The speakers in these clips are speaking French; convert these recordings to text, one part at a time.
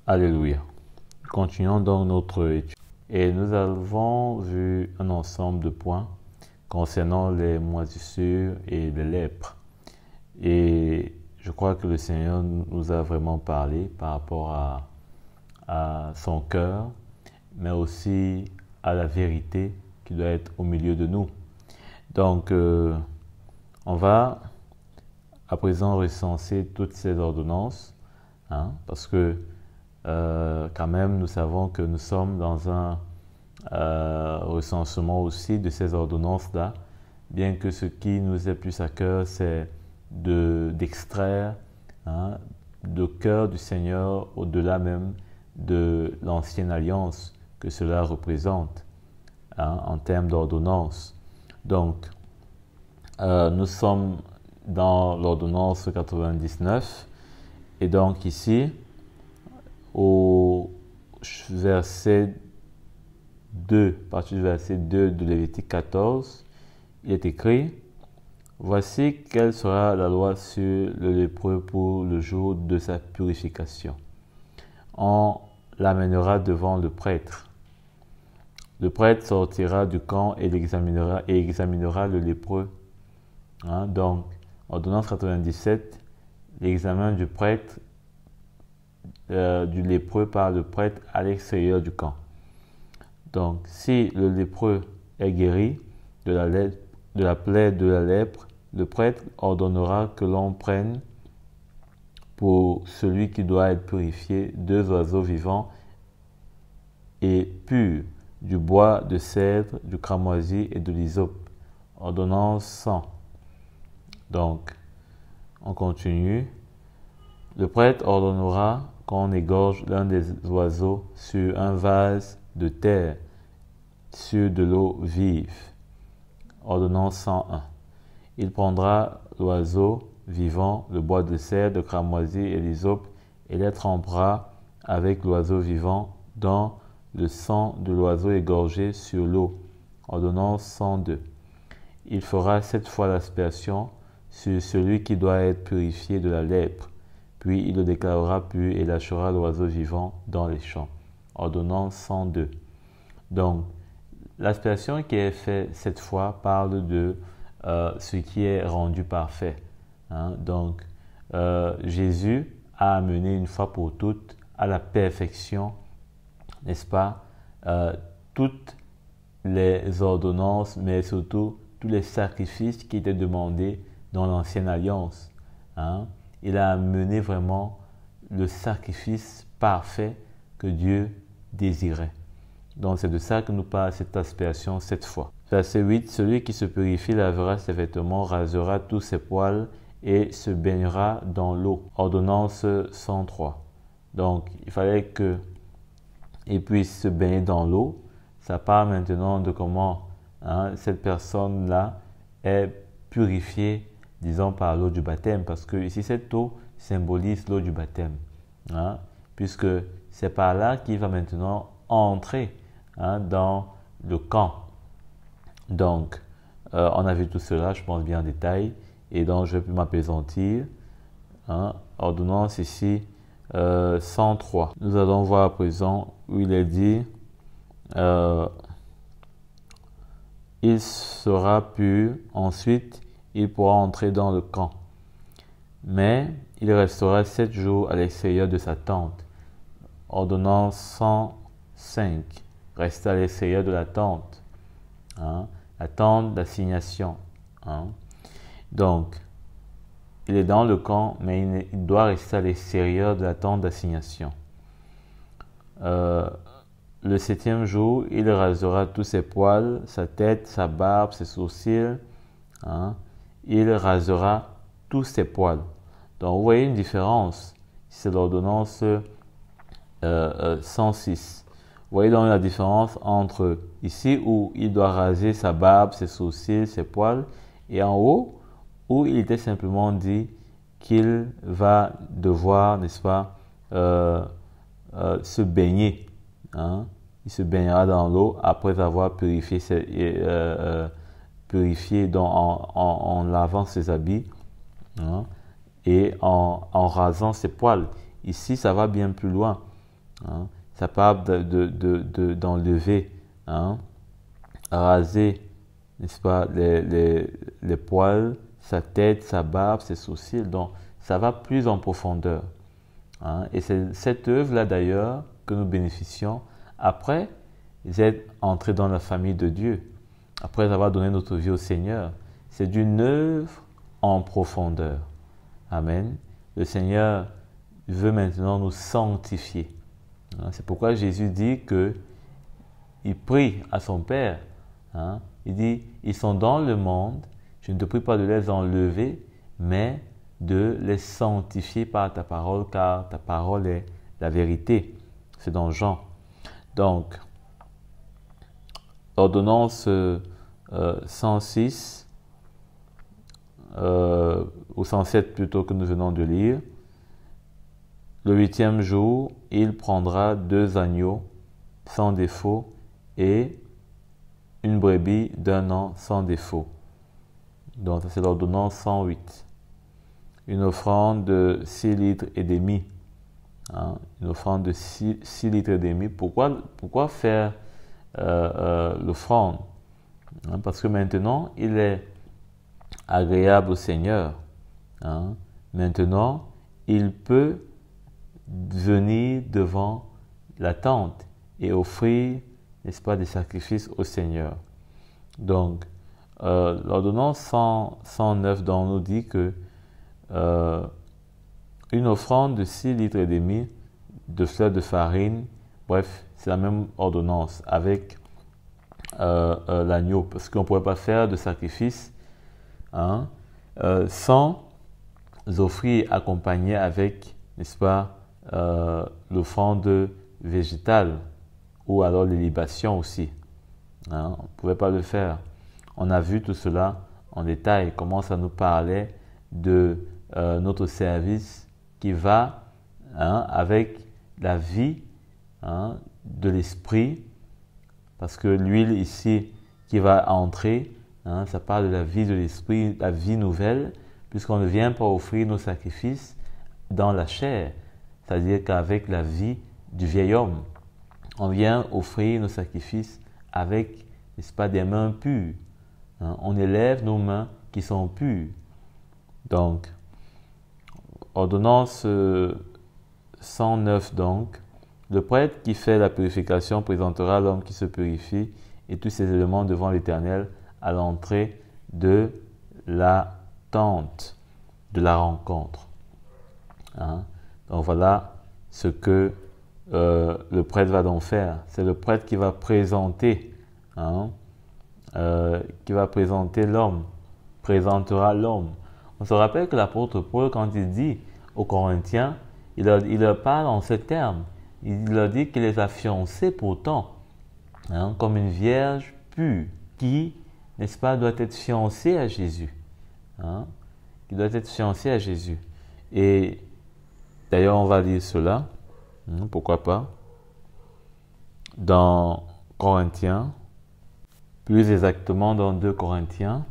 Alléluia. Continuons donc notre étude. Et nous avons vu un ensemble de points concernant les moisissures et les lèpres. Et je crois que le Seigneur nous a vraiment parlé par rapport à son cœur, mais aussi à la vérité qui doit être au milieu de nous. Donc, on va à présent recenser toutes ces ordonnances, parce que quand même, nous savons que nous sommes dans un recensement aussi de ces ordonnances-là, bien que ce qui nous est plus à cœur, c'est d'extraire le cœur du Seigneur au-delà même de l'ancienne alliance que cela représente en termes d'ordonnance. Donc, nous sommes dans l'ordonnance 99 et donc ici, au verset 2, à partir du verset 2 de Lévitique 14, il est écrit: voici quelle sera la loi sur le lépreux pour le jour de sa purification. On l'amènera devant le prêtre. Le prêtre sortira du camp et examinera le lépreux. Donc, ordonnance 97, l'examen du prêtre, du lépreux par le prêtre à l'extérieur du camp. Donc, si le lépreux est guéri de la plaie de la lèpre, le prêtre ordonnera que l'on prenne pour celui qui doit être purifié 2 oiseaux vivants et purs, du bois de cèdre, du cramoisi et de l'hysope. Ordonnance 100. Donc, on continue. Le prêtre ordonnera qu'on égorge l'un des oiseaux sur un vase de terre, sur de l'eau vive. Ordonnance 101. Il prendra l'oiseau vivant, le bois de cèdre, le cramoisi et l'hysope, et les trempera avec l'oiseau vivant dans le sang de l'oiseau égorgé sur l'eau. Ordonnance 102. Il fera 7 fois l'aspersion sur celui qui doit être purifié de la lèpre, puis il le déclarera pur et lâchera l'oiseau vivant dans les champs. Ordonnance 102. Donc, l'aspersion qui est faite cette fois parle de ce qui est rendu parfait. Donc, Jésus a amené une fois pour toutes à la perfection, n'est-ce pas, toutes les ordonnances, mais surtout tous les sacrifices qui étaient demandés dans l'ancienne alliance. Il a amené vraiment le sacrifice parfait que Dieu désirait. Donc c'est de ça que nous parle cette aspersion cette fois. Verset 8, celui qui se purifie lavera ses vêtements, rasera tous ses poils et se baignera dans l'eau. Ordonnance 103. Donc il fallait qu'il puisse se baigner dans l'eau. Ça parle maintenant de comment cette personne-là est purifiée, disons par l'eau du baptême, parce que ici cette eau symbolise l'eau du baptême, puisque c'est par là qu'il va maintenant entrer dans le camp. Donc, on a vu tout cela, je pense bien en détail, et donc je vais plus m'appesantir. Ordonnance ici 103. Nous allons voir à présent où il est dit il sera pur, ensuite il pourra entrer dans le camp. Mais il restera 7 jours à l'extérieur de sa tente. Ordonnance 105. Rester à l'extérieur de la tente. La tente d'assignation. Donc, il est dans le camp, mais il doit rester à l'extérieur de la tente d'assignation. Le 7e jour, il rasera tous ses poils, sa tête, sa barbe, ses sourcils. Il rasera tous ses poils. Donc, vous voyez une différence. C'est l'ordonnance 106. Vous voyez donc la différence entre ici où il doit raser sa barbe, ses sourcils, ses poils, et en haut où il était simplement dit qu'il va devoir, n'est-ce pas, se baigner il se baignera dans l'eau après avoir purifié donc en lavant ses habits, hein, et en rasant ses poils. Ici, ça va bien plus loin. Hein. Ça parle d'enlever, hein, raser, n'est-ce pas, les poils, sa tête, sa barbe, ses sourcils. Donc, ça va plus en profondeur. Hein. Et c'est cette œuvre-là, d'ailleurs, que nous bénéficions après être entrés dans la famille de Dieu, après avoir donné notre vie au Seigneur. C'est d'une œuvre en profondeur. Amen. Le Seigneur veut maintenant nous sanctifier. C'est pourquoi Jésus dit qu'il prie à son Père. Hein? Il dit, ils sont dans le monde, je ne te prie pas de les enlever, mais de les sanctifier par ta parole, car ta parole est la vérité. C'est dans Jean. Donc, ordonnance 106, ou 107 plutôt que nous venons de lire. Le 8e jour, il prendra 2 agneaux sans défaut et une brebis d'1 an sans défaut. Donc, ça c'est l'ordonnance 108. Une offrande de 6 litres et demi. Hein, une offrande de 6 litres et demi. Pourquoi faire l'offrande? Hein, parce que maintenant, il est agréable au Seigneur. Hein. Maintenant, il peut venir devant la tente et offrir, n'est-ce pas, des sacrifices au Seigneur. Donc, l'ordonnance 109 dont on nous dit que une offrande de 6 litres et demi de fleur de farine, bref, c'est la même ordonnance avec l'agneau, parce qu'on ne pourrait pas faire de sacrifice, hein, sans offrir accompagné avec, n'est-ce pas, l'offrande végétale ou alors les libations aussi. Hein, on ne pouvait pas le faire. On a vu tout cela en détail, comment ça nous parlait de notre service qui va, hein, avec la vie, hein, de l'esprit, parce que l'huile ici qui va entrer, hein, ça parle de la vie de l'esprit, la vie nouvelle, puisqu'on ne vient pas offrir nos sacrifices dans la chair, c'est-à-dire qu'avec la vie du vieil homme, on vient offrir nos sacrifices avec, n'est-ce pas, des mains pures. Hein, on élève nos mains qui sont pures. Donc, ordonnance 109 donc, le prêtre qui fait la purification présentera l'homme qui se purifie et tous ses éléments devant l'Éternel à l'entrée de la tente de la rencontre. Hein? Donc voilà ce que le prêtre va donc faire. C'est le prêtre qui va présenter, hein, l'homme, présentera l'homme. On se rappelle que l'apôtre Paul, quand il dit aux Corinthiens, il leur parle en ces termes. Il leur dit qu'il les a fiancés pourtant, hein, comme une vierge pure qui, n'est-ce pas, doit être fiancée à Jésus. Hein, qui doit être fiancée à Jésus. Et d'ailleurs, on va lire cela, hein, pourquoi pas, dans Corinthiens, plus exactement dans 2 Corinthiens,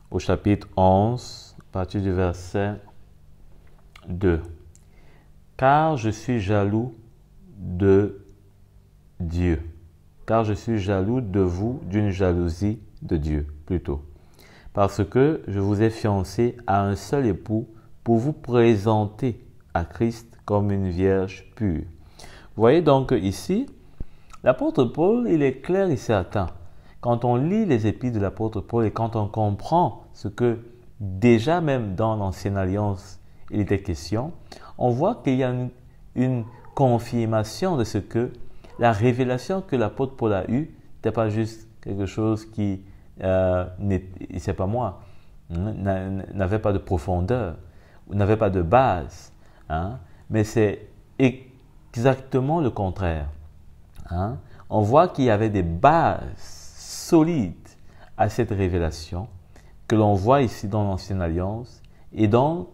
au chapitre 11, à partir du verset 2. Car je suis jaloux de Dieu. Car je suis jaloux de vous d'une jalousie de Dieu, plutôt. Parce que je vous ai fiancé à un seul époux pour vous présenter à Christ comme une vierge pure. Vous voyez donc ici, l'apôtre Paul, il est clair et certain. Quand on lit les épîtres de l'apôtre Paul et quand on comprend ce que déjà même dans l'Ancienne Alliance il était question, on voit qu'il y a une confirmation de ce que la révélation que l'apôtre Paul a eue n'était pas juste quelque chose qui, c'est pas moi, n'avait pas de profondeur, n'avait pas de base, hein, mais c'est exactement le contraire. Hein. On voit qu'il y avait des bases solides à cette révélation que l'on voit ici dans l'Ancienne Alliance, et donc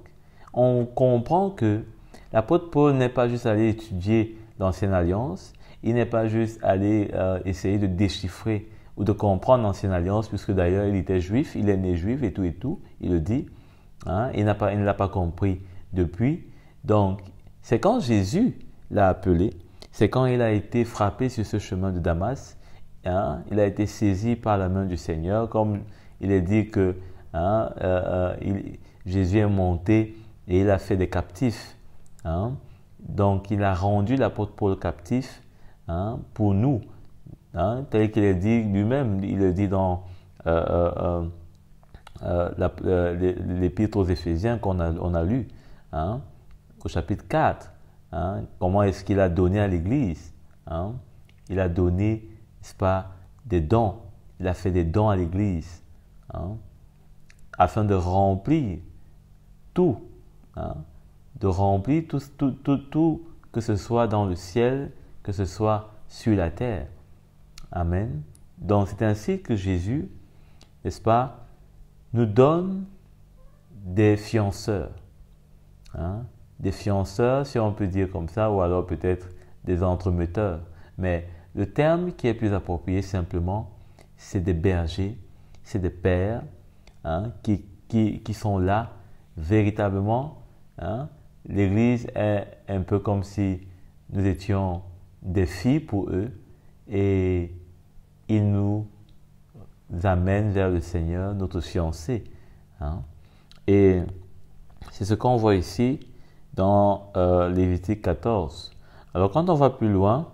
on comprend que l'apôtre Paul n'est pas juste allé étudier l'Ancienne Alliance, Il n'est pas juste allé essayer de déchiffrer ou de comprendre l'Ancienne Alliance, puisque d'ailleurs il était juif, il est né juif et tout, il le dit. Hein, il ne l'a pas compris depuis. Donc, c'est quand Jésus l'a appelé, c'est quand il a été frappé sur ce chemin de Damas, hein, il a été saisi par la main du Seigneur, comme il est dit que hein, Jésus est monté et il a fait des captifs. Hein. Donc, il a rendu l'apôtre Paul captif hein, pour nous. Hein, tel qu'il est dit lui-même, il le dit dans l'épître aux Éphésiens qu'on a lu, hein, au chapitre 4. Hein, comment est-ce qu'il a donné à l'Église hein? Il a donné, n'est-ce pas, des dons. Il a fait des dons à l'Église hein, afin de remplir tout. Hein, de remplir tout, que ce soit dans le ciel, que ce soit sur la terre. Amen. Donc c'est ainsi que Jésus, n'est-ce pas, nous donne des fianceurs. Hein? Des fianceurs, si on peut dire comme ça, ou alors peut-être des entremetteurs. Mais le terme qui est plus approprié simplement, c'est des bergers, c'est des pères hein, qui sont là véritablement. Hein? L'Église est un peu comme si nous étions des filles pour eux et ils nous amènent vers le Seigneur, notre fiancé. Hein? Et c'est ce qu'on voit ici dans Lévitique 14. Alors quand on va plus loin,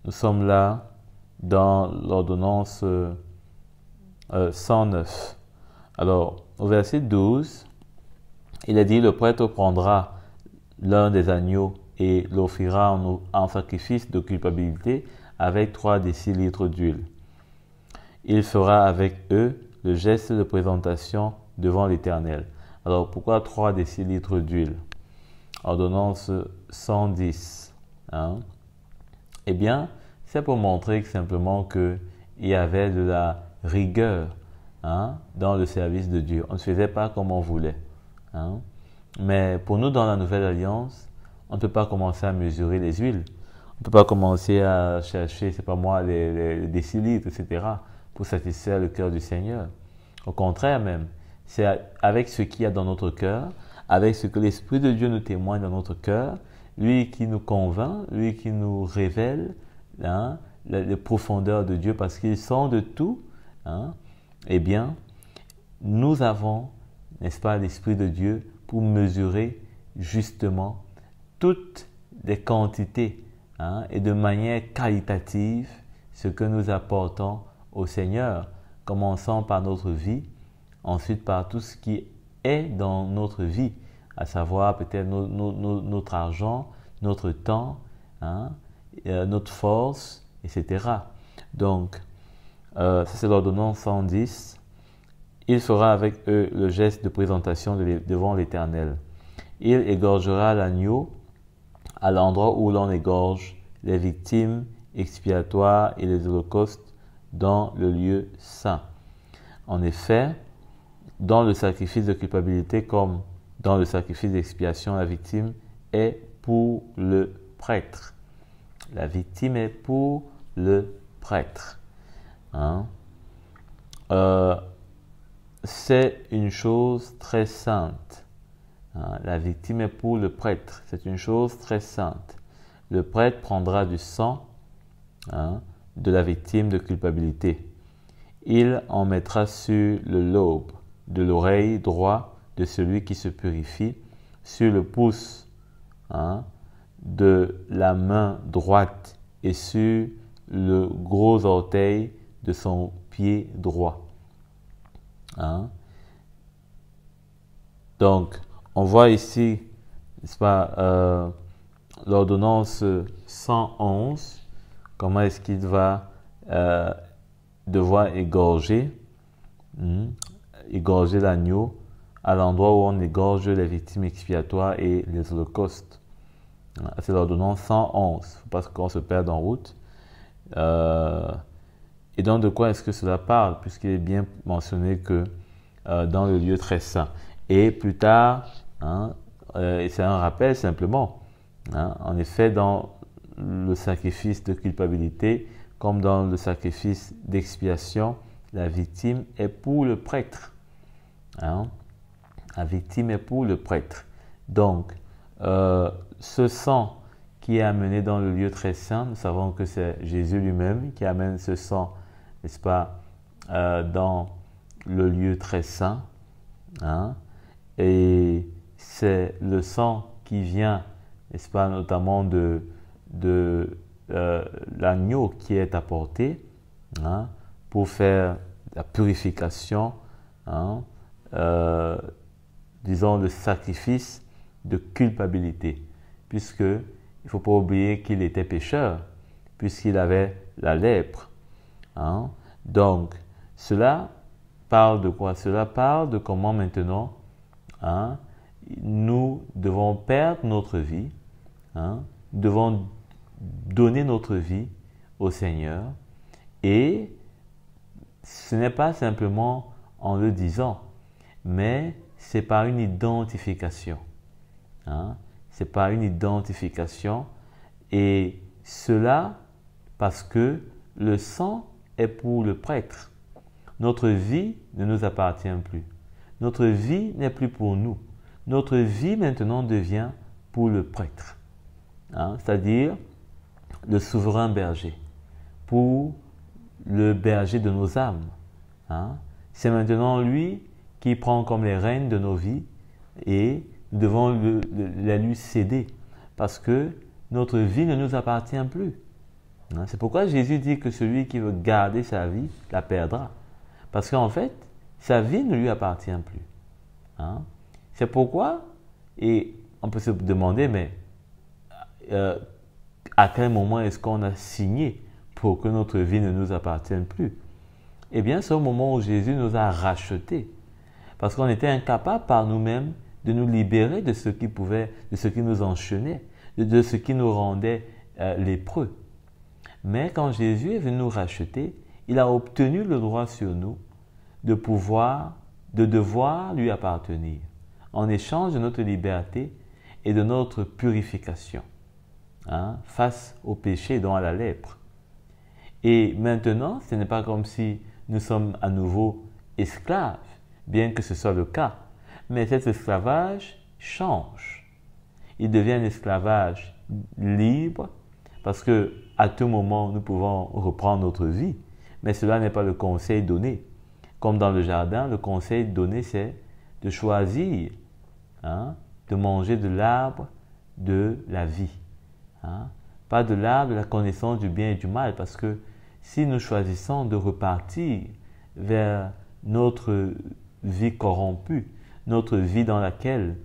nous sommes là dans l'ordonnance 109. Alors au verset 12, il est dit, le prêtre prendra l'un des agneaux et l'offrira en sacrifice de culpabilité avec 3 décilitres d'huile. Il fera avec eux le geste de présentation devant l'Éternel. Alors pourquoi 3 décilitres d'huile? Ordonnance 110. Hein? Eh bien, c'est pour montrer simplement qu'il y avait de la rigueur hein, dans le service de Dieu. On ne faisait pas comme on voulait. Hein? Mais pour nous, dans la Nouvelle Alliance, on ne peut pas commencer à mesurer les huiles. On ne peut pas commencer à chercher, c'est pas moi, les décilitres, etc. pour satisfaire le cœur du Seigneur. Au contraire même, c'est avec ce qu'il y a dans notre cœur, avec ce que l'Esprit de Dieu nous témoigne dans notre cœur, lui qui nous convainc, lui qui nous révèle hein, les profondeurs de Dieu parce qu'il sent de tout. Hein, eh bien, nous avons, n'est-ce pas, l'Esprit de Dieu pour mesurer justement toutes les quantités hein, et de manière qualitative ce que nous apportons au Seigneur, commençant par notre vie, ensuite par tout ce qui est dans notre vie, à savoir peut-être notre argent, notre temps, hein, notre force, etc. Donc, ça c'est l'ordonnance 110. Il fera avec eux le geste de présentation devant l'Éternel. Il égorgera l'agneau à l'endroit où l'on égorge les victimes expiatoires et les holocaustes dans le lieu saint. En effet, dans le sacrifice de culpabilité comme dans le sacrifice d'expiation, la victime est pour le prêtre. La victime est pour le prêtre. Hein? C'est une chose très sainte. Hein? La victime est pour le prêtre. C'est une chose très sainte. Le prêtre prendra du sang hein, de la victime de culpabilité. Il en mettra sur le lobe de l'oreille droit de celui qui se purifie, sur le pouce hein, de la main droite et sur le gros orteil de son pied droit. Hein? Donc, on voit ici, n'est-ce pas, l'ordonnance 111, comment est-ce qu'il va devoir égorger l'agneau à l'endroit où on égorge les victimes expiatoires et les holocaustes. C'est l'ordonnance 111, parce qu'on se perd en route. Et donc de quoi est-ce que cela parle? Puisqu'il est bien mentionné que dans le lieu très saint. Et plus tard, hein, c'est un rappel simplement. Hein, en effet, dans le sacrifice de culpabilité, comme dans le sacrifice d'expiation, la victime est pour le prêtre. Hein? La victime est pour le prêtre. Donc, ce sang qui est amené dans le lieu très saint, nous savons que c'est Jésus lui-même qui amène ce sang, n'est-ce pas, dans le lieu très saint. Hein? Et c'est le sang qui vient, n'est-ce pas, notamment de l'agneau qui est apporté, hein, pour faire la purification, hein, disons le sacrifice de culpabilité, puisque il ne faut pas oublier qu'il était pécheur, puisqu'il avait la lèpre. Hein. Donc, cela parle de quoi? Cela parle de comment maintenant, hein, nous devons perdre notre vie, hein, nous devons donner notre vie au Seigneur, et ce n'est pas simplement en le disant, mais c'est par une identification. Hein? C'est par une identification, et cela parce que le sang est pour le prêtre. Notre vie ne nous appartient plus. Notre vie n'est plus pour nous. Notre vie maintenant devient pour le prêtre. Hein? C'est-à-dire le souverain berger, pour le berger de nos âmes. Hein? C'est maintenant lui qui prend comme les rênes de nos vies, et nous devons la lui céder parce que notre vie ne nous appartient plus. Hein? C'est pourquoi Jésus dit que celui qui veut garder sa vie la perdra. Parce qu'en fait, sa vie ne lui appartient plus. Hein? C'est pourquoi, et on peut se demander, mais à quel moment est-ce qu'on a signé pour que notre vie ne nous appartienne plus? Eh bien, c'est au moment où Jésus nous a rachetés. Parce qu'on était incapable par nous-mêmes de nous libérer de ce qui pouvait, de ce qui nous enchaînait, de ce qui nous rendait lépreux. Mais quand Jésus est venu nous racheter, il a obtenu le droit sur nous de devoir lui appartenir, en échange de notre liberté et de notre purification, hein, face au péché, dont à la lèpre. Et maintenant, ce n'est pas comme si nous sommes à nouveau esclaves, bien que ce soit le cas, mais cet esclavage change. Il devient un esclavage libre, parce que à tout moment, nous pouvons reprendre notre vie, mais cela n'est pas le conseil donné. Comme dans le jardin, le conseil donné, c'est de choisir, hein, de manger de l'arbre de la vie. Hein, pas de l'arbre de la connaissance du bien et du mal, parce que si nous choisissons de repartir vers notre vie corrompue, notre vie dans laquelle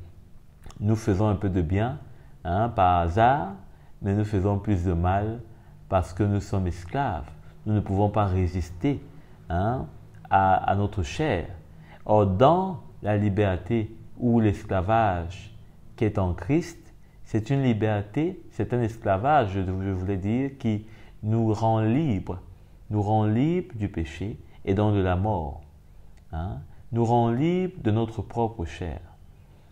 nous faisons un peu de bien, hein, par hasard, mais nous faisons plus de mal parce que nous sommes esclaves. Nous ne pouvons pas résister, hein, à notre chair. Or, dans la liberté ou l'esclavage qui est en Christ, c'est une liberté, c'est un esclavage, je voulais dire, qui nous rend libres du péché et donc de la mort. Hein? Nous rend libres de notre propre chair.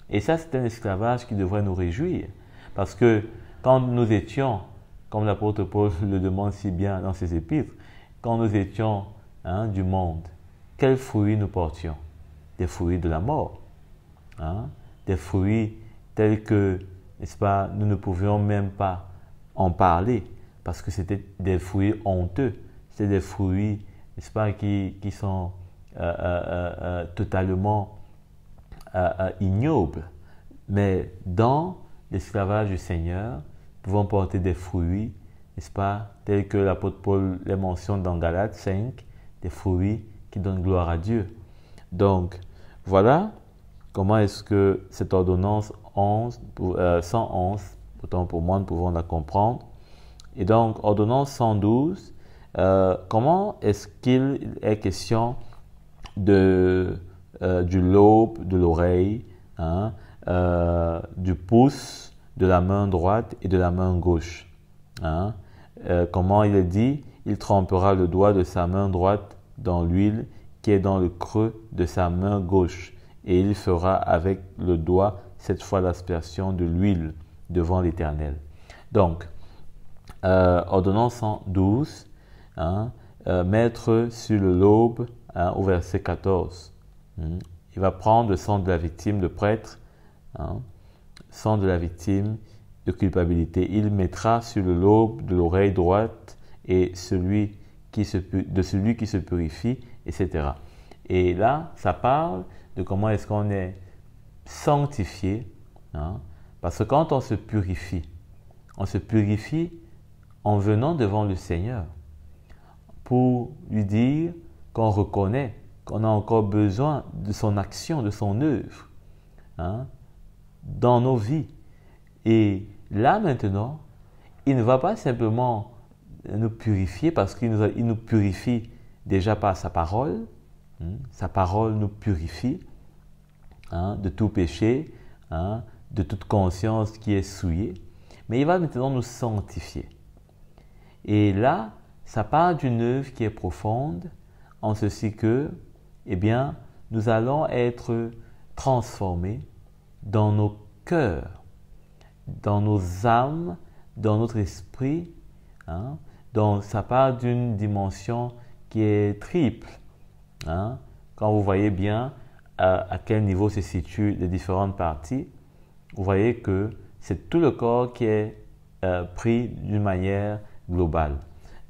Et ça, c'est un esclavage qui devrait nous réjouir. Parce que quand nous étions, comme l'apôtre Paul le demande si bien dans ses épîtres, quand nous étions, hein, du monde, quels fruits nous portions? Des fruits de la mort. Hein? Des fruits tels que, n'est-ce pas, nous ne pouvions même pas en parler parce que c'était des fruits honteux. C'était des fruits, n'est-ce pas, qui sont totalement ignobles. Mais dans l'esclavage du Seigneur, nous pouvons porter des fruits, n'est-ce pas, tels que l'apôtre Paul les mentionne dans Galates 5, des fruits qui donnent gloire à Dieu. Donc, voilà comment est-ce que cette ordonnance 111, autant pour moi, nous pouvons la comprendre. Et donc, ordonnance 112, comment est-ce qu'il est question du lobe, de l'oreille, hein, du pouce, de la main droite et de la main gauche. Hein? Comment il est dit? Il trempera le doigt de sa main droite dans l'huile qui est dans le creux de sa main gauche, et il fera avec le doigt cette fois l'aspersion de l'huile devant l'Éternel. Donc, ordonnance 112, hein, mettre sur le lobe, hein, au verset 14. Il va prendre le sang de la victime, le prêtre, hein, sang de la victime de culpabilité. Il mettra sur le lobe de l'oreille droite et de celui qui se purifie, etc. Et là, ça parle de comment est-ce qu'on est sanctifié, hein, parce que quand on se purifie en venant devant le Seigneur pour lui dire qu'on reconnaît qu'on a encore besoin de son action, de son œuvre, hein, dans nos vies. Et là maintenant, il ne va pas simplement nous purifier parce qu'il nous purifie déjà par sa parole. Sa parole nous purifie, hein, de tout péché, hein, de toute conscience qui est souillée. Mais il va maintenant nous sanctifier. Et là, ça parle d'une œuvre qui est profonde, en ceci que, eh bien, nous allons être transformés dans nos cœurs, dans nos âmes, dans notre esprit. Hein. Donc, ça parle d'une dimension qui est triple. Hein. Quand vous voyez bien à quel niveau se situent les différentes parties, vous voyez que c'est tout le corps qui est pris d'une manière globale.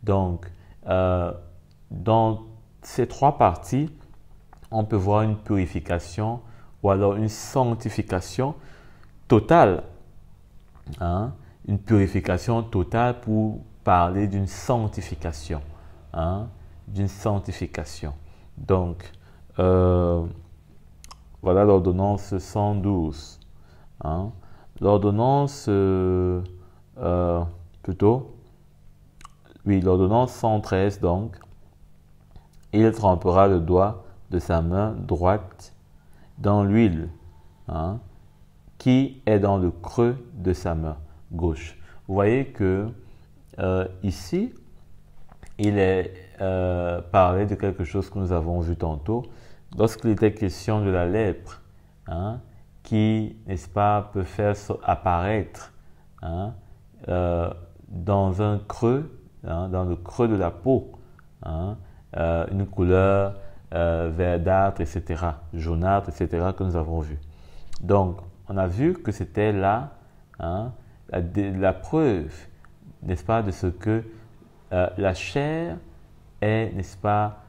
Donc, dans ces trois parties, on peut voir une purification ou alors une sanctification totale. Hein? Une purification totale pour parler d'une sanctification. Hein? D'une sanctification. Donc, voilà l'ordonnance 112. Hein? L'ordonnance, l'ordonnance 113 donc, il trempera le doigt de sa main droite dans l'huile, hein, qui est dans le creux de sa main gauche. Vous voyez que ici, il est parlé de quelque chose que nous avons vu tantôt, lorsqu'il était question de la lèpre, hein, qui, n'est-ce pas, peut faire apparaître, hein, dans un creux, hein, dans le creux de la peau, hein, une couleur verdâtre, etc., jaunâtre, etc., que nous avons vu. Donc, on a vu que c'était là, hein, la preuve, n'est-ce pas, de ce que la chair est, n'est-ce pas,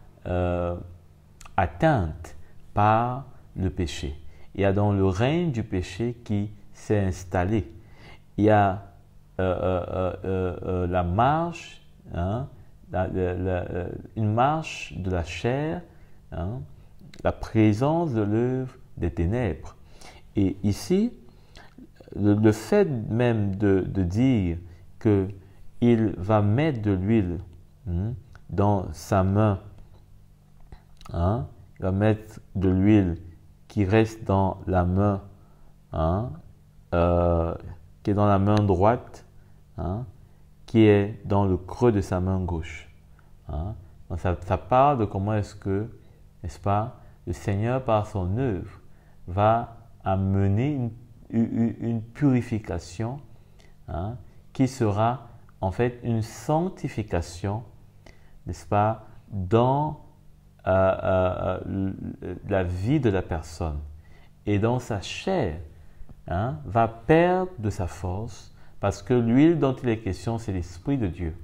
atteinte par le péché. Il y a donc le règne du péché qui s'est installé. Il y a la marche, hein, une marche de la chair, hein, la présence de l'œuvre des ténèbres. Et ici, le fait même de dire qu'il va mettre de l'huile, hein, dans sa main, hein, il va mettre de l'huile qui reste dans la main, hein, qui est dans la main droite, hein, qui est dans le creux de sa main gauche. Hein. Donc ça parle de comment est-ce que, n'est-ce pas, le Seigneur par son œuvre va amener une purification, hein, qui sera en fait une sanctification, n'est-ce pas, dans la vie de la personne. Et dans sa chair, hein, va perdre de sa force, parce que l'huile dont il est question, c'est l'Esprit de Dieu.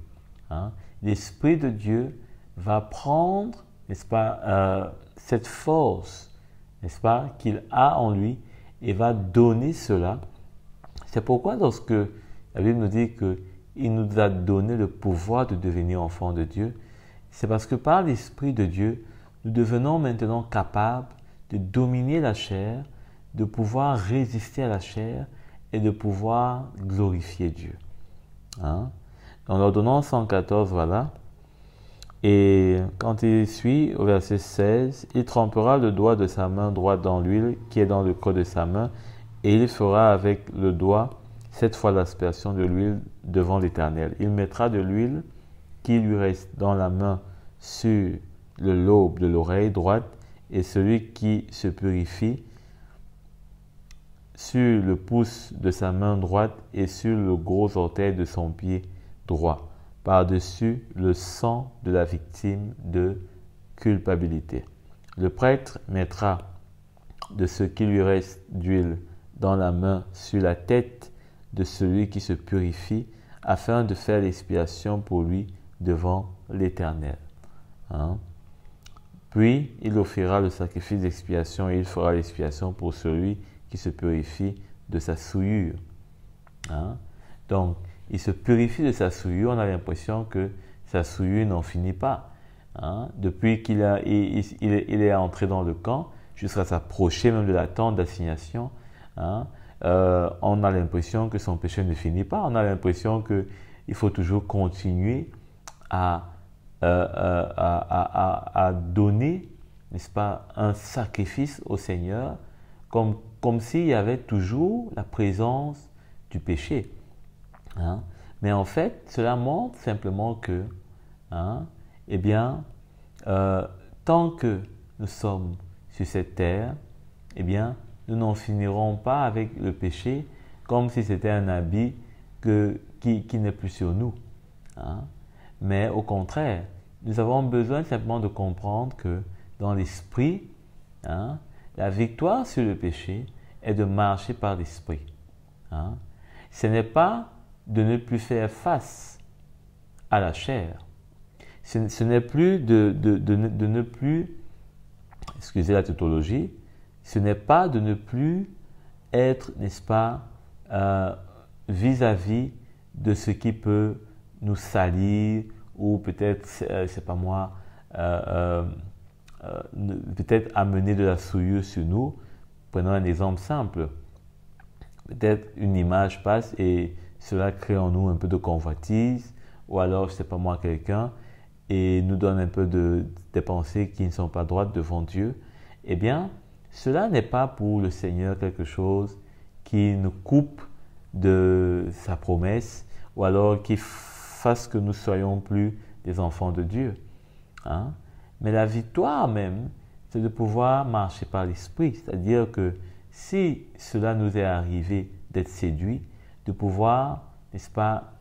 Hein. L'Esprit de Dieu va prendre, n'est-ce pas, cette force, n'est-ce pas, qu'il a en lui, et va donner cela. C'est pourquoi lorsque la Bible nous dit qu'il nous a donné le pouvoir de devenir enfants de Dieu, c'est parce que par l'Esprit de Dieu, nous devenons maintenant capables de dominer la chair, de pouvoir résister à la chair et de pouvoir glorifier Dieu. Hein? Dans l'ordonnance 114, voilà. Et quand il suit, au verset 16, il trempera le doigt de sa main droite dans l'huile qui est dans le creux de sa main, et il fera avec le doigt 7 fois l'aspersion de l'huile devant l'Éternel. Il mettra de l'huile qui lui reste dans la main sur le lobe de l'oreille droite, et celui qui se purifie sur le pouce de sa main droite et sur le gros orteil de son pied droit, par-dessus le sang de la victime de culpabilité. Le prêtre mettra de ce qui lui reste d'huile dans la main sur la tête de celui qui se purifie, afin de faire l'expiation pour lui devant l'Éternel. Hein? Puis il offrira le sacrifice d'expiation et il fera l'expiation pour celui qui se purifie de sa souillure. Hein? Donc, il se purifie de sa souillure, on a l'impression que sa souillure n'en finit pas. Hein? Depuis qu'il est entré dans le camp, jusqu'à s'approcher même de la tente d'assignation, hein? On a l'impression que son péché ne finit pas. On a l'impression qu'il faut toujours continuer à donner, n'est-ce pas, un sacrifice au Seigneur, comme s'il y avait toujours la présence du péché. Hein? Mais en fait, cela montre simplement que, hein, eh bien, tant que nous sommes sur cette terre, eh bien, nous n'en finirons pas avec le péché comme si c'était un habit qui n'est plus sur nous. Hein? Mais au contraire, nous avons besoin simplement de comprendre que dans l'esprit, hein, la victoire sur le péché est de marcher par l'esprit. Hein? Ce n'est pas de ne plus faire face à la chair. Ce n'est plus de ne plus, excusez la tautologie, ce n'est pas de ne plus être, n'est-ce pas, vis-à-vis de ce qui peut nous salir ou peut-être, c'est pas moi, peut-être amener de la souillure sur nous. Prenons un exemple simple. Peut-être une image passe et cela crée en nous un peu de convoitise, ou alors, je ne sais pas moi, quelqu'un, et nous donne un peu des pensées qui ne sont pas droites devant Dieu. Eh bien, cela n'est pas pour le Seigneur quelque chose qui nous coupe de sa promesse, ou alors qui fasse que nous ne soyons plus des enfants de Dieu. Hein? Mais la victoire même, c'est de pouvoir marcher par l'esprit. C'est-à-dire que si cela nous est arrivé d'être séduits, de pouvoir, n'est-ce pas,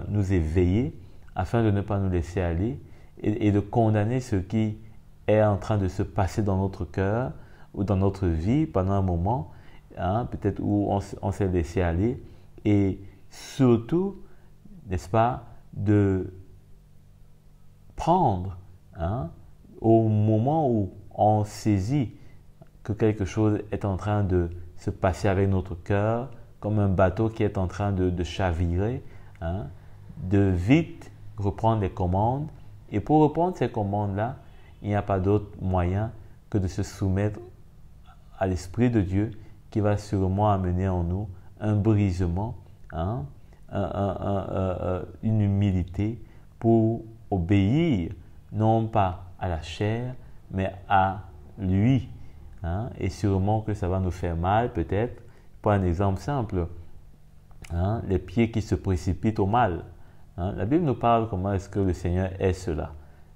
nous éveiller afin de ne pas nous laisser aller et de condamner ce qui est en train de se passer dans notre cœur ou dans notre vie pendant un moment, hein, peut-être où on s'est laissé aller, et surtout, n'est-ce pas, de prendre, hein, au moment où on saisit que quelque chose est en train de se passer avec notre cœur, comme un bateau qui est en train de chavirer, hein, de vite reprendre les commandes. Et pour reprendre ces commandes-là, il n'y a pas d'autre moyen que de se soumettre à l'Esprit de Dieu qui va sûrement amener en nous un brisement, hein, une humilité pour obéir, non pas à la chair, mais à lui. Hein, et sûrement que ça va nous faire mal, peut-être. Pour un exemple simple, hein, les pieds qui se précipitent au mal. Hein, la Bible nous parle comment est-ce que le Seigneur est cela.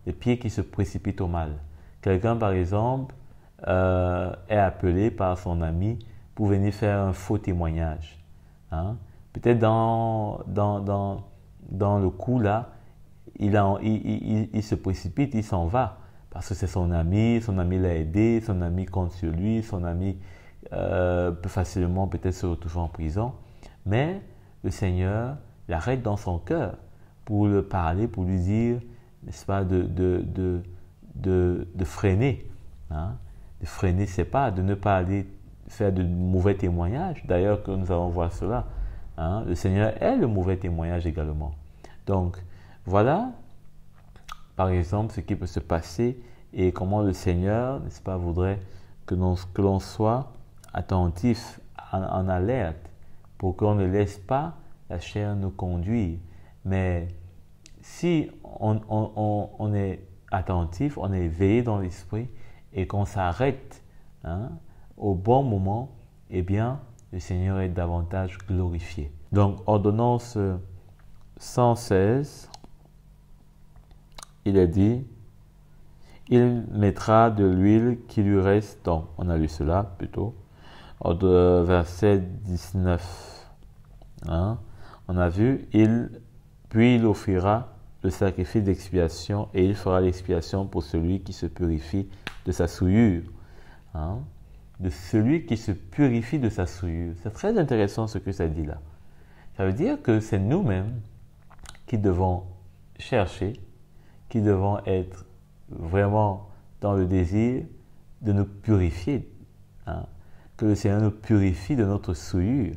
Les pieds qui se précipitent au mal. Quelqu'un, par exemple, est appelé par son ami pour venir faire un faux témoignage. Hein. Peut-être dans le coup là, il se précipite, il s'en va. Parce que c'est son ami l'a aidé, son ami compte sur lui, son ami peut facilement peut-être se retrouver en prison. Mais le Seigneur l'arrête dans son cœur pour le parler, pour lui dire, n'est-ce pas, de freiner. Hein? De freiner ses pas, de ne pas aller faire de mauvais témoignages. D'ailleurs, que nous allons voir cela. Hein? Le Seigneur est le mauvais témoignage également. Donc, voilà, par exemple, ce qui peut se passer et comment le Seigneur, n'est-ce pas, voudrait que l'on soit attentif, en alerte, pour qu'on ne laisse pas la chair nous conduire. Mais si on est attentif, on est éveillé dans l'esprit et qu'on s'arrête, hein, au bon moment, eh bien, le Seigneur est davantage glorifié. Donc, ordonnance 116, il est dit, il mettra de l'huile qui lui reste, donc on a lu cela plutôt, verset 19. Hein, on a vu, il Puis il offrira le sacrifice d'expiation et il fera l'expiation pour celui qui se purifie de sa souillure. Hein? De celui qui se purifie de sa souillure. C'est très intéressant ce que ça dit là. Ça veut dire que c'est nous-mêmes qui devons chercher, qui devons être vraiment dans le désir de nous purifier. Hein? Que le Seigneur nous purifie de notre souillure.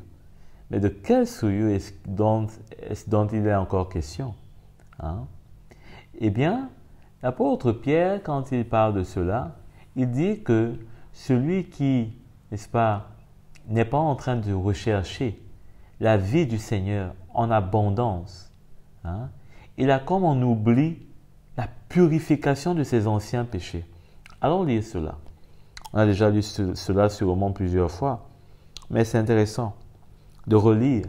Mais de quelle souillure est-ce dont il est encore question? Hein? Eh bien, l'apôtre Pierre, quand il parle de cela, il dit que celui qui, n'est-ce pas, n'est pas en train de rechercher la vie du Seigneur en abondance, hein, il a comme en oubli la purification de ses anciens péchés. Allons lire cela. On a déjà lu cela sûrement plusieurs fois, mais c'est intéressant de relire,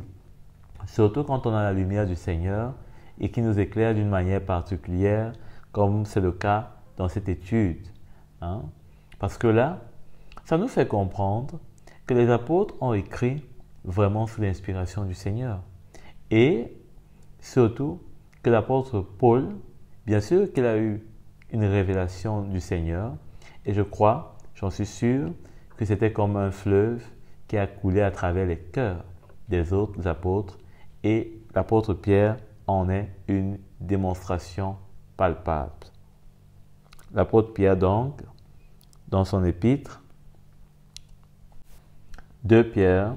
surtout quand on a la lumière du Seigneur et qui nous éclaire d'une manière particulière, comme c'est le cas dans cette étude. Hein? Parce que là, ça nous fait comprendre que les apôtres ont écrit vraiment sous l'inspiration du Seigneur. Et surtout que l'apôtre Paul, bien sûr qu'il a eu une révélation du Seigneur, et je crois, j'en suis sûr, que c'était comme un fleuve qui a coulé à travers les cœurs des autres apôtres, et l'apôtre Pierre en est une démonstration palpable. L'apôtre Pierre donc, dans son épître, 2 Pierre,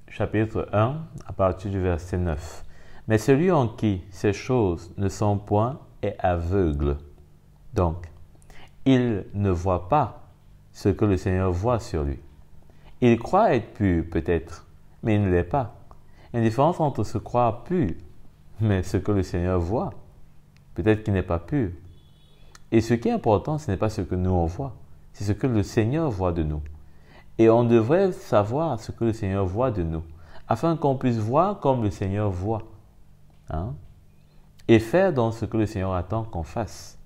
chapitre 1, à partir du verset 9. « Mais celui en qui ces choses ne sont point est aveugle. Donc, il ne voit pas ce que le Seigneur voit sur lui. Il croit être pur, peut-être, mais il ne l'est pas. Il y a une différence entre se croire pur, mais ce que le Seigneur voit, peut-être qu'il n'est pas pur. Et ce qui est important, ce n'est pas ce que nous on voit, c'est ce que le Seigneur voit de nous. Et on devrait savoir ce que le Seigneur voit de nous, afin qu'on puisse voir comme le Seigneur voit. Hein? Et faire dans ce que le Seigneur attend qu'on fasse.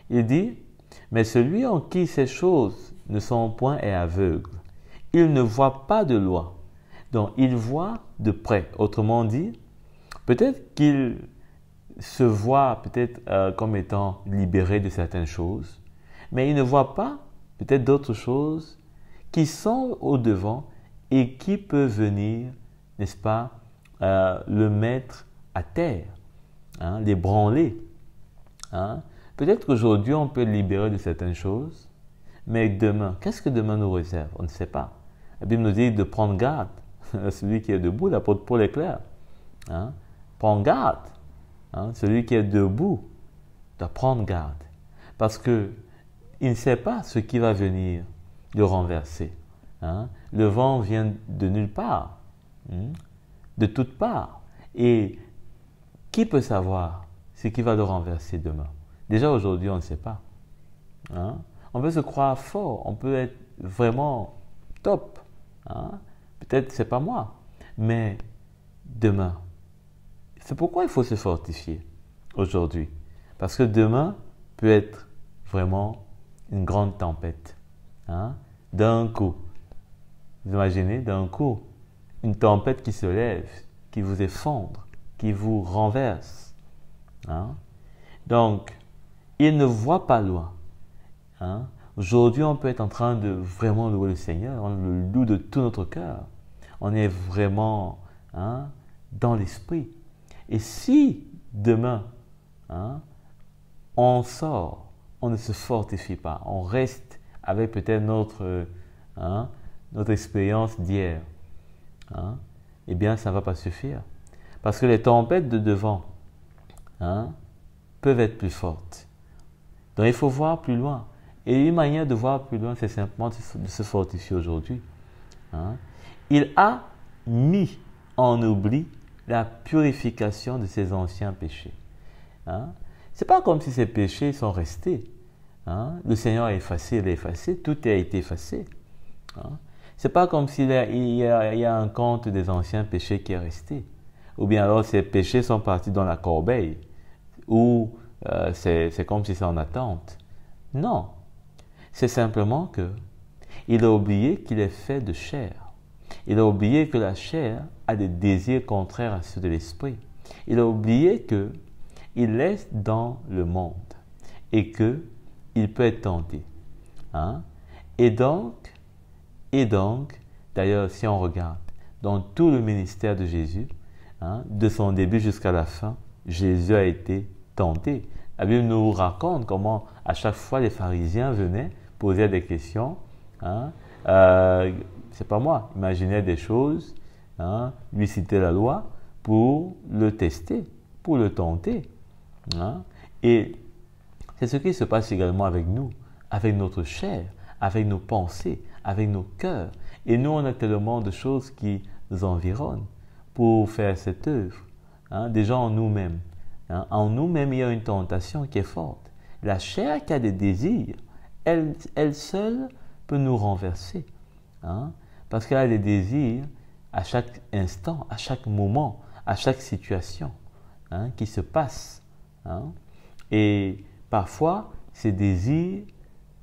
Il dit, mais celui en qui ces choses ne sont point est aveugle. Il ne voit pas de loi. Donc, il voit de près. Autrement dit, peut-être qu'il se voit peut-être comme étant libéré de certaines choses, mais il ne voit pas peut-être d'autres choses qui sont au-devant et qui peuvent venir, n'est-ce pas, le mettre à terre, hein, l'ébranler. Hein. Peut-être qu'aujourd'hui, on peut être libéré de certaines choses, mais demain, qu'est-ce que demain nous réserve? On ne sait pas. La Bible nous dit de prendre garde. Celui qui est debout, l'apôtre Paul est clair. Hein. Prends garde. Hein. Celui qui est debout doit prendre garde. Parce qu'il ne sait pas ce qui va venir le renverser. Hein. Le vent vient de nulle part, de toutes parts. Et qui peut savoir ce qui va le renverser demain? Déjà aujourd'hui, on ne sait pas. Hein. On peut se croire fort, on peut être vraiment top. Hein. Peut-être c'est pas moi, mais demain. C'est pourquoi il faut se fortifier aujourd'hui. Parce que demain peut être vraiment une grande tempête. Hein. D'un coup, vous imaginez, d'un coup, une tempête qui se lève, qui vous effondre, qui vous renverse. Hein. Donc, il ne voit pas loin. Hein. Aujourd'hui, on peut être en train de vraiment louer le Seigneur, on le loue de tout notre cœur. On est vraiment dans l'esprit. Et si demain, on sort, on ne se fortifie pas, on reste avec peut-être notre expérience d'hier, eh bien, ça ne va pas suffire. Parce que les tempêtes de devant peuvent être plus fortes. Donc, il faut voir plus loin. Et une manière de voir plus loin, c'est simplement de se fortifier aujourd'hui. Hein? Il a mis en oubli la purification de ses anciens péchés. Hein? Ce n'est pas comme si ces péchés sont restés. Hein? Le Seigneur a effacé, il a effacé, tout a été effacé. Hein? Ce n'est pas comme s'il y a un compte des anciens péchés qui est resté. Ou bien alors ces péchés sont partis dans la corbeille. Ou c'est comme si c'est en attente. Non. C'est simplement que il a oublié qu'il est fait de chair. Il a oublié que la chair a des désirs contraires à ceux de l'esprit. Il a oublié qu'il est dans le monde et qu'il peut être tenté. Hein? Et donc, d'ailleurs, si on regarde dans tout le ministère de Jésus, hein, de son début jusqu'à la fin, Jésus a été tenté. La Bible nous raconte comment à chaque fois les pharisiens venaient poser des questions. Hein, c'est pas moi, imaginaient des choses, hein, lui citer la loi pour le tester, pour le tenter. Hein. Et c'est ce qui se passe également avec nous, avec notre chair, avec nos pensées, avec nos cœurs. Et nous, on a tellement de choses qui nous environnent pour faire cette œuvre. Hein, déjà en nous-mêmes. Hein, en nous-mêmes, il y a une tentation qui est forte. La chair qui a des désirs, elle seule peut nous renverser. Hein, parce qu'elle a des désirs à chaque instant, à chaque moment, à chaque situation, hein, qui se passe. Hein. Et parfois, ces désirs,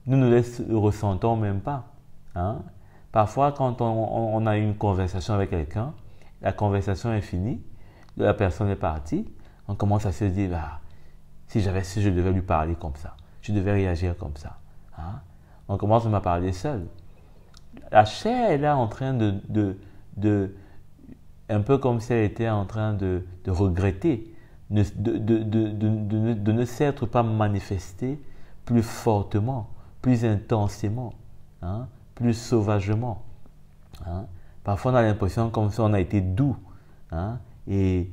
nous ne les ressentons même pas. Hein. Parfois, quand on a une conversation avec quelqu'un, la conversation est finie, la personne est partie, on commence à se dire, ah, si je devais lui parler comme ça, je devais réagir comme ça. Hein. On commence à me parler seul. La chair est là en train un peu comme si elle était en train de regretter, de ne s'être pas manifestée plus fortement, plus intensément, hein, plus sauvagement. Hein. Parfois, on a l'impression comme si on a été doux, hein, et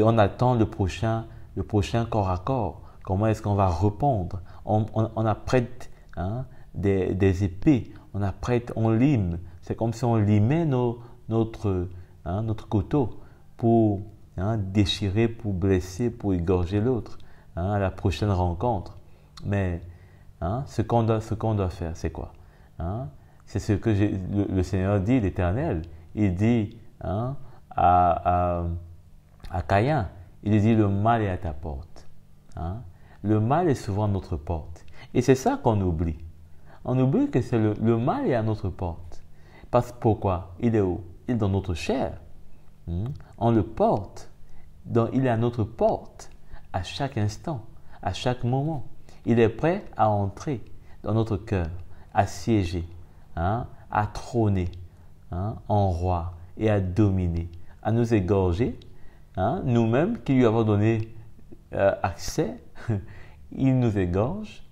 on attend le prochain corps à corps. Comment est-ce qu'on va répondre? On apprête, hein, des épées, on lime. C'est comme si on limait notre couteau pour, hein, déchirer, pour blesser, pour égorger l'autre, hein, à la prochaine rencontre. Mais hein, ce qu'on doit faire, c'est quoi? Hein? C'est ce que le Seigneur dit, l'Éternel. Il dit, hein, à Caïn, il dit, le mal est à ta porte. Hein? Le mal est souvent à notre porte. Et c'est ça qu'on oublie. On oublie que le mal est à notre porte. Pourquoi? Il est où? Il est dans notre chair. On le porte. Donc, il est à notre porte à chaque instant, à chaque moment. Il est prêt à entrer dans notre cœur, à siéger, hein, à trôner, hein, en roi et à dominer, à nous égorger. Hein, nous-mêmes qui lui avons donné accès, il nous égorge,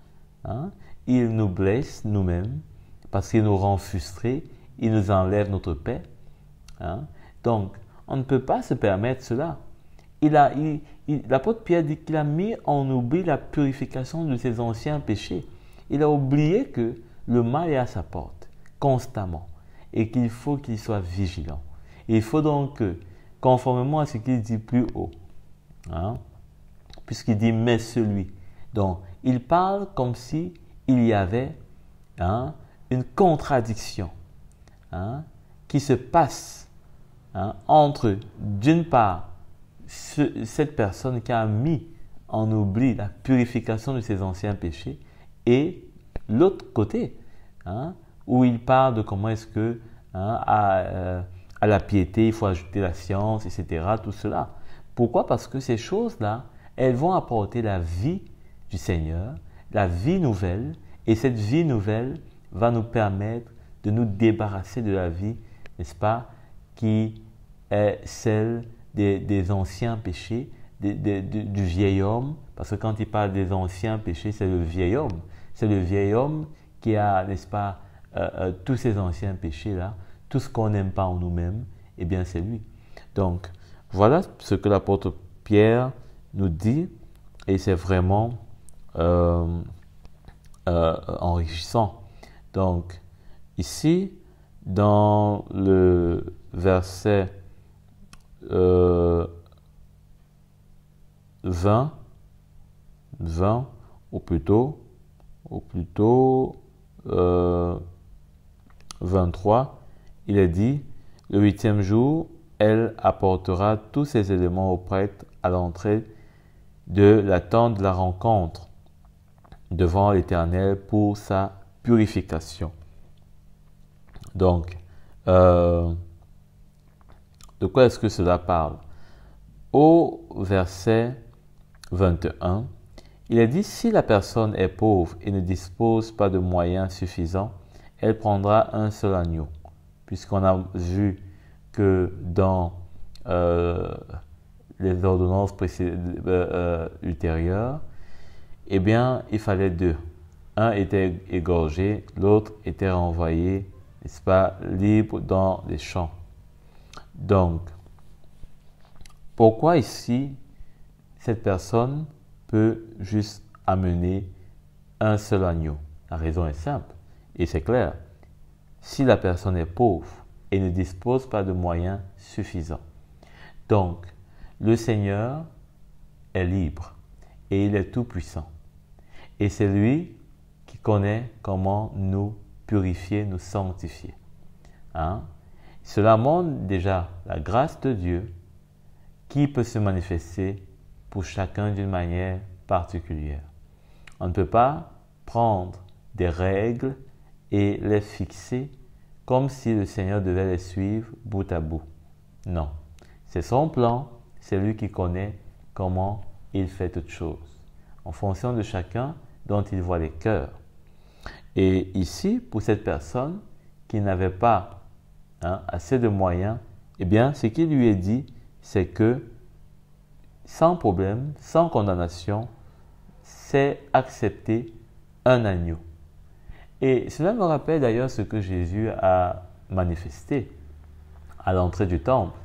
hein, il nous blesse nous-mêmes parce qu'il nous rend frustrés, il nous enlève notre paix. Hein. Donc, on ne peut pas se permettre cela. L'apôtre Pierre dit qu'il a mis en oubli la purification de ses anciens péchés. Il a oublié que le mal est à sa porte, constamment, et qu'il faut qu'il soit vigilant. Et il faut donc que, conformément à ce qu'il dit plus haut, hein, puisqu'il dit « mais celui ». Donc, il parle comme si il y avait, hein, une contradiction, hein, qui se passe, hein, entre, d'une part, cette personne qui a mis en oubli la purification de ses anciens péchés et l'autre côté, hein, où il parle de comment est-ce que, hein, à la piété, il faut ajouter la science, etc., tout cela. Pourquoi? Parce que ces choses-là, elles vont apporter la vie du Seigneur, la vie nouvelle, et cette vie nouvelle va nous permettre de nous débarrasser de la vie, n'est-ce pas, qui est celle des anciens péchés, du vieil homme, parce que quand il parle des anciens péchés, c'est le vieil homme. C'est le vieil homme qui a, n'est-ce pas, tous ces anciens péchés-là, tout ce qu'on n'aime pas en nous-mêmes, eh bien c'est lui. Donc, voilà ce que l'apôtre Pierre nous dit, et c'est vraiment enrichissant. Donc, ici, dans le verset 20, ou plutôt 23, il est dit, le 8e jour, elle apportera tous ces éléments au prêtre à l'entrée de la tente de la rencontre devant l'Éternel pour sa purification. Donc, de quoi est-ce que cela parle? Au verset 21, il est dit, si la personne est pauvre et ne dispose pas de moyens suffisants, elle prendra un seul agneau, puisqu'on a vu que dans les ordonnances ultérieures, eh bien, il fallait deux. Un était égorgé, l'autre était renvoyé, n'est-ce pas, libre dans les champs. Donc, pourquoi ici, cette personne peut juste amener un seul agneau? La raison est simple et c'est clair. Si la personne est pauvre et ne dispose pas de moyens suffisants, donc le Seigneur est libre et il est tout-puissant. Et c'est lui qui connaît comment nous purifier, nous sanctifier. Cela montre déjà la grâce de Dieu qui peut se manifester pour chacun d'une manière particulière. On ne peut pas prendre des règles et les fixer comme si le Seigneur devait les suivre bout à bout. Non, c'est son plan, c'est lui qui connaît comment il fait toutes choses, en fonction de chacun dont il voit les cœurs. Et ici, pour cette personne qui n'avait pas assez de moyens, eh bien, ce qu'il lui est dit, c'est que sans problème, sans condamnation, c'est accepter un agneau. Et cela me rappelle d'ailleurs ce que Jésus a manifesté à l'entrée du temple,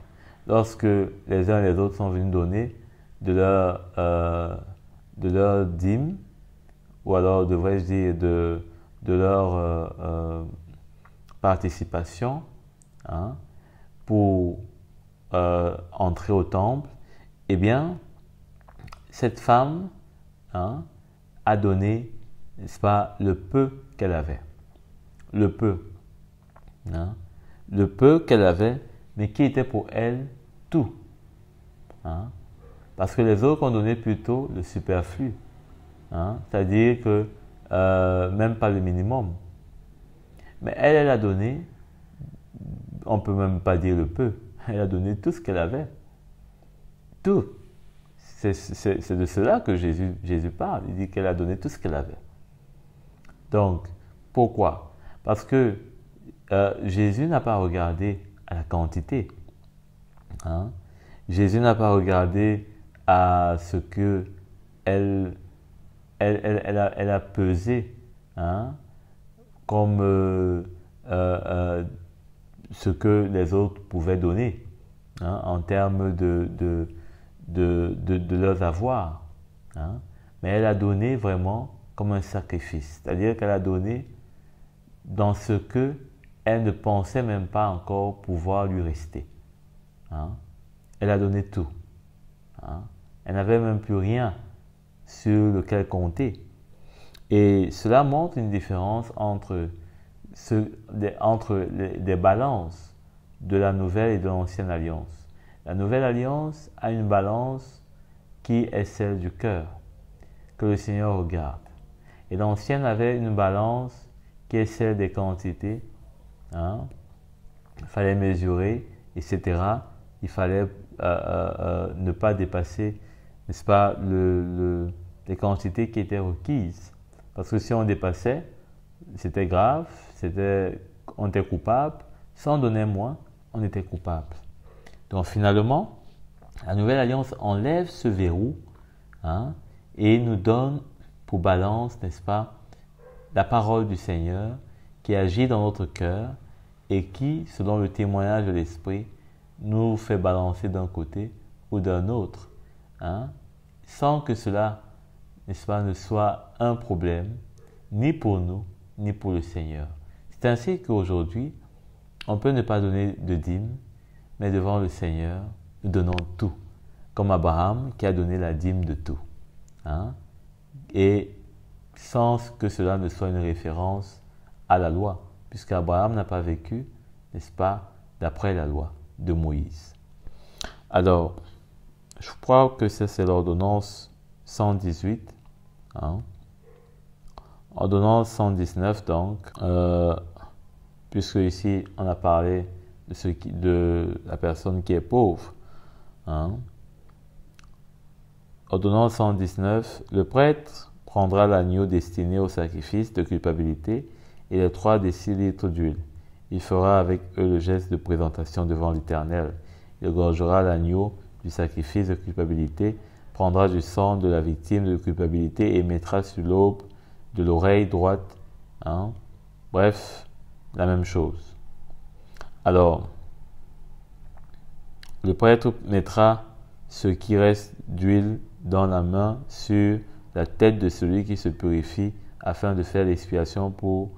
lorsque les uns et les autres sont venus donner de leur dîme, ou alors devrais-je dire de leur participation pour entrer au temple. Eh bien, cette femme a donné, n'est-ce pas, le peu qu'elle avait. Le peu. Le peu qu'elle avait, mais qui était pour elle tout. Parce que les autres ont donné plutôt le superflu. C'est-à-dire que même pas le minimum. Mais elle a donné, on ne peut même pas dire le peu, elle a donné tout ce qu'elle avait. Tout. C'est de cela que Jésus parle. Il dit qu'elle a donné tout ce qu'elle avait. Donc, pourquoi? Parce que Jésus n'a pas regardé à la quantité. Jésus n'a pas regardé à ce que elle a pesé comme ce que les autres pouvaient donner en termes de leurs avoirs. Mais elle a donné vraiment comme un sacrifice. C'est-à-dire qu'elle a donné dans ce que elle ne pensait même pas encore pouvoir lui rester. Elle a donné tout. Elle n'avait même plus rien sur lequel compter. Et cela montre une différence entre les balances de la nouvelle et de l'ancienne alliance. La nouvelle alliance a une balance qui est celle du cœur, que le Seigneur regarde. Et l'ancienne avait une balance qui est celle des quantités. Il fallait mesurer, etc. Il fallait ne pas dépasser, n'est-ce pas, les quantités qui étaient requises. Parce que si on dépassait, c'était grave, on était coupable. Si on donnait moins, on était coupable. Donc finalement, la nouvelle alliance enlève ce verrou et nous donne pour balance, n'est-ce pas, la parole du Seigneur qui agit dans notre cœur et qui, selon le témoignage de l'Esprit, nous fait balancer d'un côté ou d'un autre, sans que cela, n'est-ce pas, ne soit un problème, ni pour nous, ni pour le Seigneur. C'est ainsi qu'aujourd'hui, on peut ne pas donner de dîme, mais devant le Seigneur, nous donnons tout, comme Abraham qui a donné la dîme de tout. Et sans que cela ne soit une référence à la loi, puisqu'Abraham n'a pas vécu, n'est-ce pas, d'après la loi de Moïse. Alors, je crois que ça c'est l'ordonnance 118. Ordonnance 119 donc, puisque ici on a parlé de la personne qui est pauvre. Ordonnance 119, le prêtre prendra l'agneau destiné au sacrifice de culpabilité et les 3 décilitres d'huile. Il fera avec eux le geste de présentation devant l'Éternel. Il égorgera l'agneau du sacrifice de culpabilité, prendra du sang de la victime de culpabilité et mettra sur l'aube de l'oreille droite. Bref, la même chose. Alors, le prêtre mettra ce qui reste d'huile dans la main sur la tête de celui qui se purifie afin de faire l'expiation pour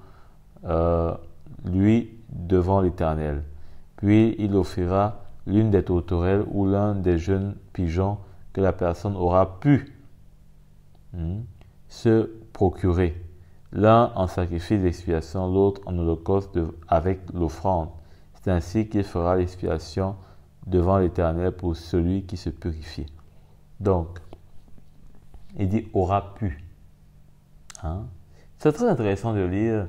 lui devant l'Éternel. Puis il offrira l'une des tourterelles ou l'un des jeunes pigeons que la personne aura pu se procurer, l'un en sacrifice d'expiation, l'autre en holocauste avec l'offrande. C'est ainsi qu'il fera l'expiation devant l'Éternel pour celui qui se purifie. Donc, il dit aura pu. C'est très intéressant de lire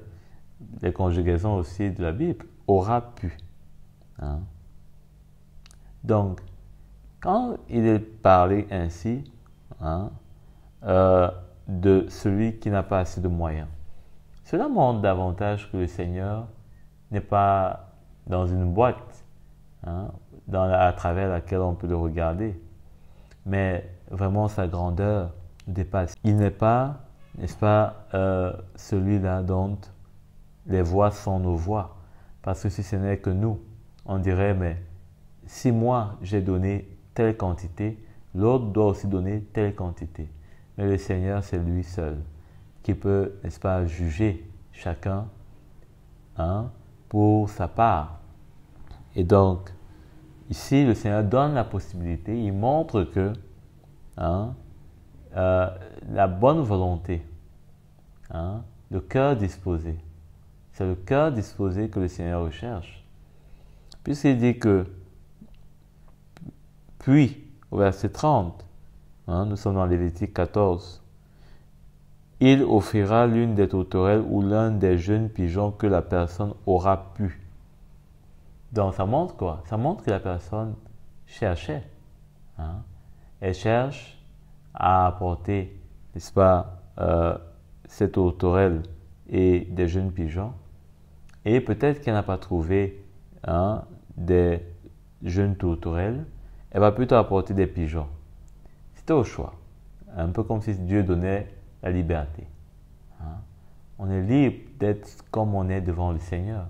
les conjugaisons aussi de la Bible. Aura pu. Donc, quand il est parlé ainsi de celui qui n'a pas assez de moyens, cela montre davantage que le Seigneur n'est pas dans une boîte à travers laquelle on peut le regarder, mais vraiment sa grandeur dépasse. Il n'est pas, n'est-ce pas, celui-là dont les voix sont nos voix, parce que si ce n'est que nous, on dirait, mais si moi j'ai donné telle quantité, l'autre doit aussi donner telle quantité. Mais le Seigneur, c'est lui seul qui peut, n'est-ce pas, juger chacun pour sa part. Et donc, ici, le Seigneur donne la possibilité, il montre que la bonne volonté, le cœur disposé, c'est le cœur disposé que le Seigneur recherche. Puisqu'il dit que, puis, au verset 30, nous sommes dans Lévitique 14, il offrira l'une des tourterelles ou l'un des jeunes pigeons que la personne aura pu. Donc, ça montre quoi? Ça montre que la personne cherchait. Elle cherche à apporter, n'est-ce pas, cette tourterelle et des jeunes pigeons. Et peut-être qu'elle n'a pas trouvé des jeunes tourterelles. Elle va plutôt apporter des pigeons. C'était au choix. Un peu comme si Dieu donnait la liberté. On est libre d'être comme on est devant le Seigneur.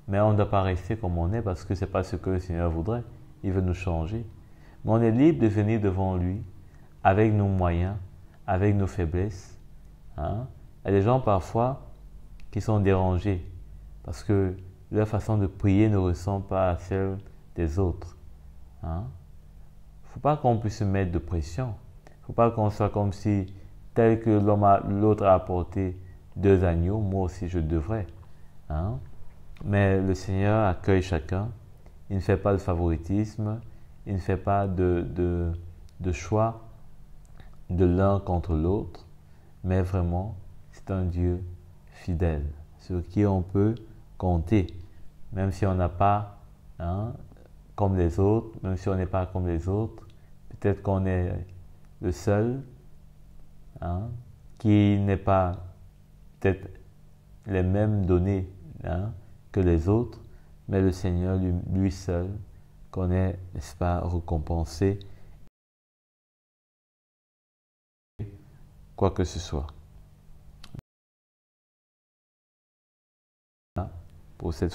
Mais on ne doit pas rester comme on est parce que ce n'est pas ce que le Seigneur voudrait. Il veut nous changer. Mais on est libre de venir devant lui avec nos moyens, avec nos faiblesses. Il y a des gens parfois qui sont dérangés parce que leur façon de prier ne ressemble pas à celle des autres. Il ne faut pas qu'on puisse se mettre de pression. Il ne faut pas qu'on soit comme si, tel que l'autre a apporté 2 agneaux, moi aussi je devrais. Mais le Seigneur accueille chacun. Il ne fait pas de favoritisme. Il ne fait pas de choix de l'un contre l'autre. Mais vraiment, c'est un Dieu fidèle, sur qui on peut compter. Même si on n'a pas comme les autres, même si on n'est pas comme les autres, peut-être qu'on est le seul qui n'est pas peut-être les mêmes données que les autres, mais le Seigneur lui seul connaît, n'est-ce pas, récompensé quoi que ce soit. Pour cette